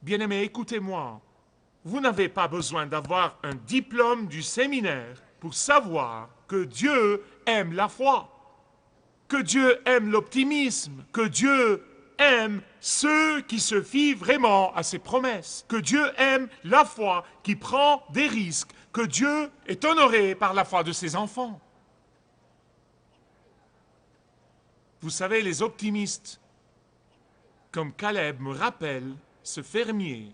Bien-aimés, écoutez-moi. Vous n'avez pas besoin d'avoir un diplôme du séminaire pour savoir que Dieu aime la foi, que Dieu aime l'optimisme, que Dieu aime ceux qui se fient vraiment à ses promesses, que Dieu aime la foi qui prend des risques, que Dieu est honoré par la foi de ses enfants. Vous savez, les optimistes, comme Caleb, me rappellent ce fermier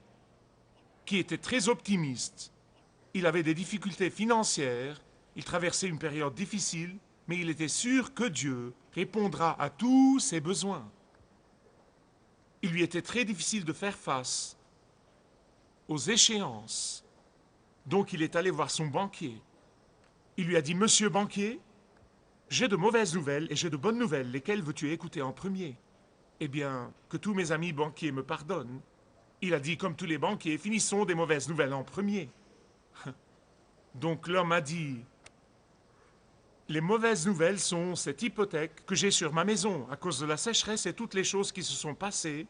qui était très optimiste. Il avait des difficultés financières, il traversait une période difficile, mais il était sûr que Dieu répondra à tous ses besoins. Il lui était très difficile de faire face aux échéances. Donc il est allé voir son banquier. Il lui a dit, « Monsieur banquier, j'ai de mauvaises nouvelles et j'ai de bonnes nouvelles. Lesquelles veux-tu écouter en premier ?» Eh bien, que tous mes amis banquiers me pardonnent. Il a dit, comme tous les banquiers, finissons des mauvaises nouvelles en premier. Donc l'homme a dit, les mauvaises nouvelles sont cette hypothèque que j'ai sur ma maison à cause de la sécheresse et toutes les choses qui se sont passées.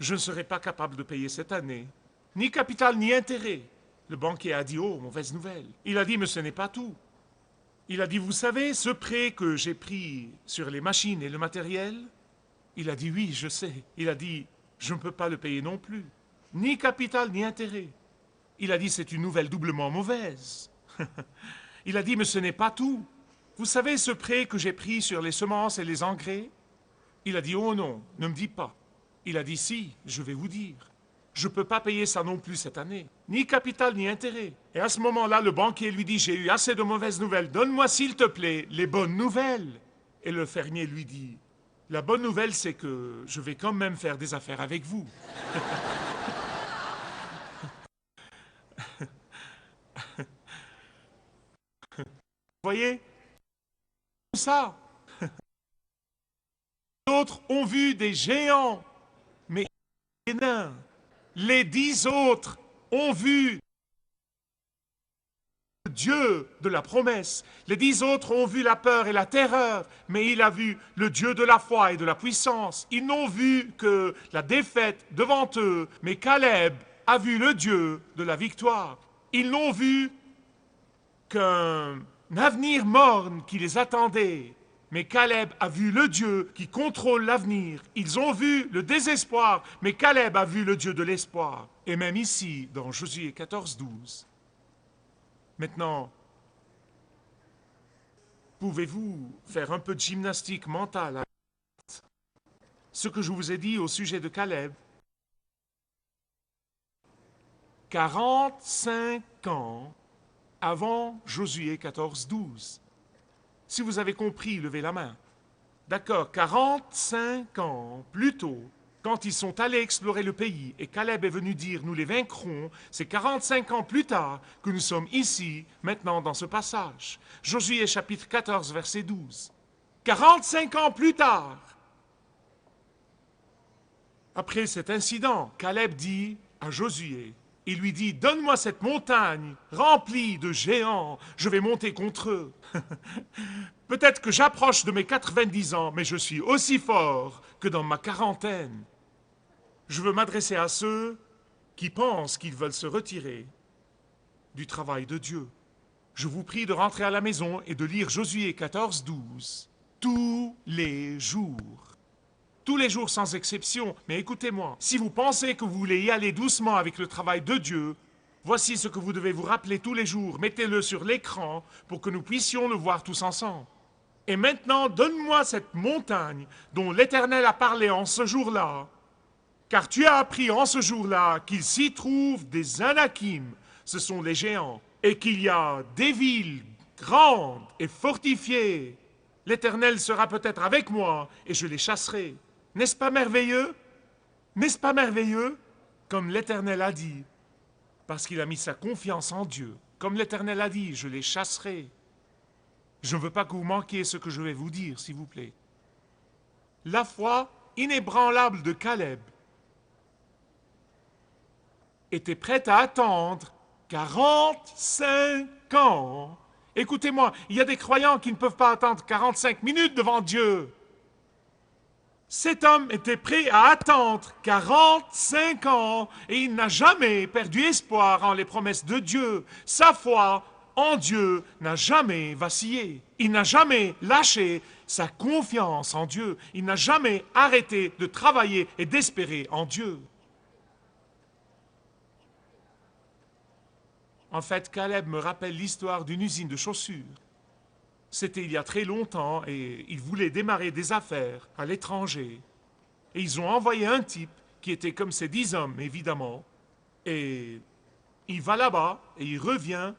Je ne serai pas capable de payer cette année, ni capital ni intérêt. Le banquier a dit, oh, mauvaise nouvelle. Il a dit, mais ce n'est pas tout. Il a dit, vous savez, ce prêt que j'ai pris sur les machines et le matériel? Il a dit, oui, je sais. Il a dit, je ne peux pas le payer non plus. Ni capital, ni intérêt. Il a dit, c'est une nouvelle doublement mauvaise. Il a dit, mais ce n'est pas tout. Vous savez ce prêt que j'ai pris sur les semences et les engrais? Il a dit, oh non, ne me dis pas. Il a dit, si, je vais vous dire. Je ne peux pas payer ça non plus cette année. Ni capital, ni intérêt. Et à ce moment-là, le banquier lui dit, j'ai eu assez de mauvaises nouvelles. Donne-moi, s'il te plaît, les bonnes nouvelles. Et le fermier lui dit, la bonne nouvelle, c'est que je vais quand même faire des affaires avec vous. Vous voyez? Ça. D'autres ont vu des géants, mais les nains. Les 10 autres ont vu Dieu de la promesse. Les 10 autres ont vu la peur et la terreur, mais il a vu le Dieu de la foi et de la puissance. Ils n'ont vu que la défaite devant eux, mais Caleb a vu le Dieu de la victoire. Ils n'ont vu qu'un avenir morne qui les attendait, mais Caleb a vu le Dieu qui contrôle l'avenir. Ils ont vu le désespoir, mais Caleb a vu le Dieu de l'espoir. Et même ici, dans Josué 14, 12. Maintenant, pouvez-vous faire un peu de gymnastique mentale? Ce que je vous ai dit au sujet de Caleb. 45 ans avant Josué 14, 12. Si vous avez compris, levez la main. D'accord, 45 ans plus tôt, quand ils sont allés explorer le pays et Caleb est venu dire « nous les vaincrons », c'est 45 ans plus tard que nous sommes ici, maintenant dans ce passage. Josué chapitre 14, verset 12. 45 ans plus tard, après cet incident, Caleb dit à Josué, il lui dit, donne-moi cette montagne remplie de géants, je vais monter contre eux. Peut-être que j'approche de mes 90 ans, mais je suis aussi fort que dans ma quarantaine. Je veux m'adresser à ceux qui pensent qu'ils veulent se retirer du travail de Dieu. Je vous prie de rentrer à la maison et de lire Josué 14, 12, tous les jours. Tous les jours sans exception, mais écoutez-moi, si vous pensez que vous voulez y aller doucement avec le travail de Dieu, voici ce que vous devez vous rappeler tous les jours. Mettez-le sur l'écran pour que nous puissions le voir tous ensemble. Et maintenant, donne-moi cette montagne dont l'Éternel a parlé en ce jour-là, car tu as appris en ce jour-là qu'il s'y trouve des Anakim, ce sont les géants, et qu'il y a des villes grandes et fortifiées. L'Éternel sera peut-être avec moi et je les chasserai. N'est-ce pas merveilleux? N'est-ce pas merveilleux? Comme l'Éternel a dit, parce qu'il a mis sa confiance en Dieu. Comme l'Éternel a dit, je les chasserai. Je ne veux pas que vous manquiez ce que je vais vous dire, s'il vous plaît. La foi inébranlable de Caleb était prête à attendre 45 ans. Écoutez-moi, il y a des croyants qui ne peuvent pas attendre 45 minutes devant Dieu. Cet homme était prêt à attendre 45 ans et il n'a jamais perdu espoir en les promesses de Dieu. Sa foi en Dieu n'a jamais vacillé. Il n'a jamais lâché sa confiance en Dieu. Il n'a jamais arrêté de travailler et d'espérer en Dieu. En fait, Caleb me rappelle l'histoire d'une usine de chaussures. C'était il y a très longtemps et ils voulaient démarrer des affaires à l'étranger. Et ils ont envoyé un type qui était comme ces 10 hommes, évidemment. Et il va là-bas et il revient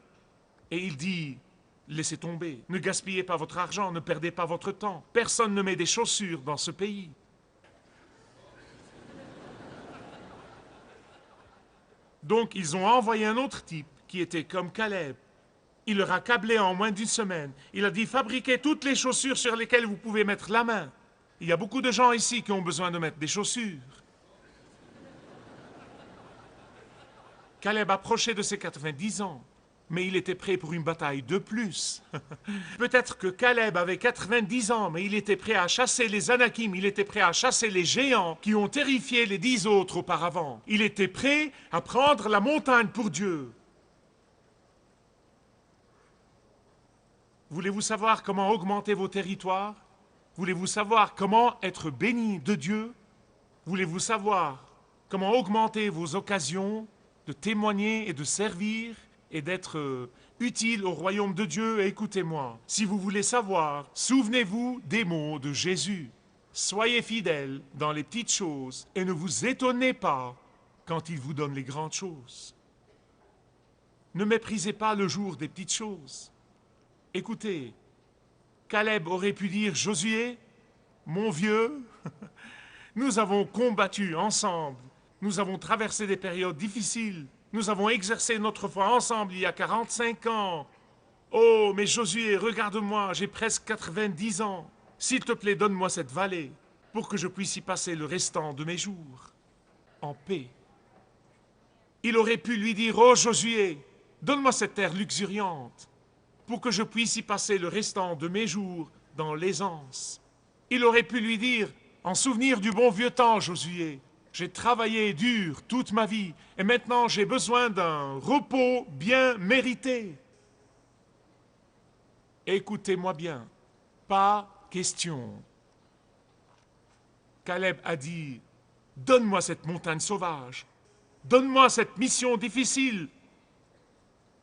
et il dit « Laissez tomber, ne gaspillez pas votre argent, ne perdez pas votre temps. Personne ne met des chaussures dans ce pays. » Donc ils ont envoyé un autre type qui était comme Caleb. Il leur a câblé en moins d'une semaine. Il a dit, fabriquez toutes les chaussures sur lesquelles vous pouvez mettre la main. Il y a beaucoup de gens ici qui ont besoin de mettre des chaussures. Caleb approchait de ses 90 ans, mais il était prêt pour une bataille de plus. Peut-être que Caleb avait 90 ans, mais il était prêt à chasser les Anakim, il était prêt à chasser les géants qui ont terrifié les 10 autres auparavant. Il était prêt à prendre la montagne pour Dieu. Voulez-vous savoir comment augmenter vos territoires? Voulez-vous savoir comment être béni de Dieu? Voulez-vous savoir comment augmenter vos occasions de témoigner et de servir et d'être utile au royaume de Dieu? Écoutez-moi, si vous voulez savoir, souvenez-vous des mots de Jésus. Soyez fidèles dans les petites choses et ne vous étonnez pas quand il vous donne les grandes choses. Ne méprisez pas le jour des petites choses. Écoutez, Caleb aurait pu dire, Josué, mon vieux, nous avons combattu ensemble, nous avons traversé des périodes difficiles, nous avons exercé notre foi ensemble il y a 45 ans. Oh, mais Josué, regarde-moi, j'ai presque 90 ans. S'il te plaît, donne-moi cette vallée pour que je puisse y passer le restant de mes jours en paix. Il aurait pu lui dire, oh Josué, donne-moi cette terre luxuriante pour que je puisse y passer le restant de mes jours dans l'aisance. Il aurait pu lui dire, en souvenir du bon vieux temps, Josué, j'ai travaillé dur toute ma vie et maintenant j'ai besoin d'un repos bien mérité. Écoutez-moi bien, pas question. Caleb a dit, donne-moi cette montagne sauvage, donne-moi cette mission difficile,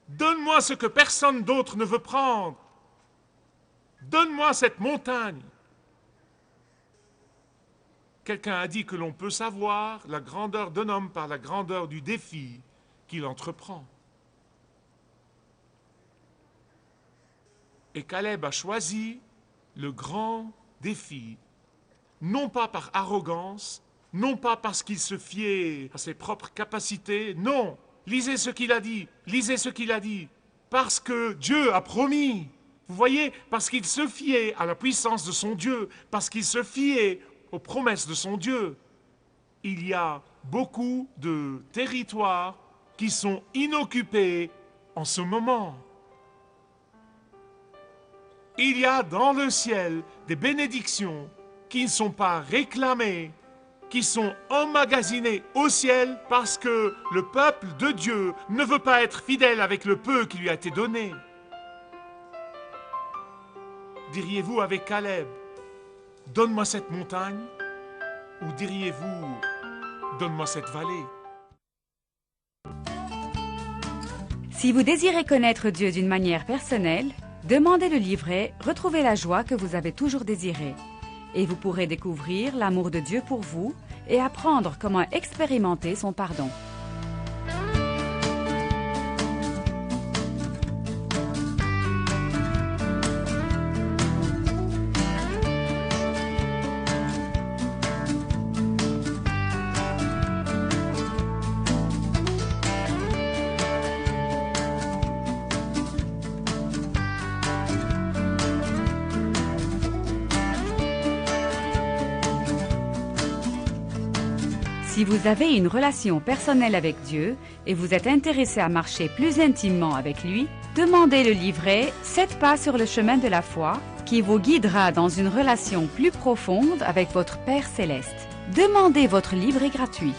donne-moi ce que personne d'autre ne veut prendre. Donne-moi cette montagne. Quelqu'un a dit que l'on peut savoir la grandeur d'un homme par la grandeur du défi qu'il entreprend. Et Caleb a choisi le grand défi, non pas par arrogance, non pas parce qu'il se fiait à ses propres capacités, non. Lisez ce qu'il a dit, lisez ce qu'il a dit. Parce que Dieu a promis. Vous voyez, parce qu'il se fiait à la puissance de son Dieu, parce qu'il se fiait aux promesses de son Dieu. Il y a beaucoup de territoires qui sont inoccupés en ce moment. Il y a dans le ciel des bénédictions qui ne sont pas réclamées, qui sont emmagasinés au ciel parce que le peuple de Dieu ne veut pas être fidèle avec le peu qui lui a été donné. Diriez-vous avec Caleb, donne-moi cette montagne, ou diriez-vous, donne-moi cette vallée? Si vous désirez connaître Dieu d'une manière personnelle, demandez le livret « Retrouvez la joie que vous avez toujours désirée » et vous pourrez découvrir l'amour de Dieu pour vous et apprendre comment expérimenter son pardon. Si vous avez une relation personnelle avec Dieu et vous êtes intéressé à marcher plus intimement avec lui, demandez le livret « 7 pas sur le chemin de la foi » qui vous guidera dans une relation plus profonde avec votre Père Céleste. Demandez votre livret gratuit.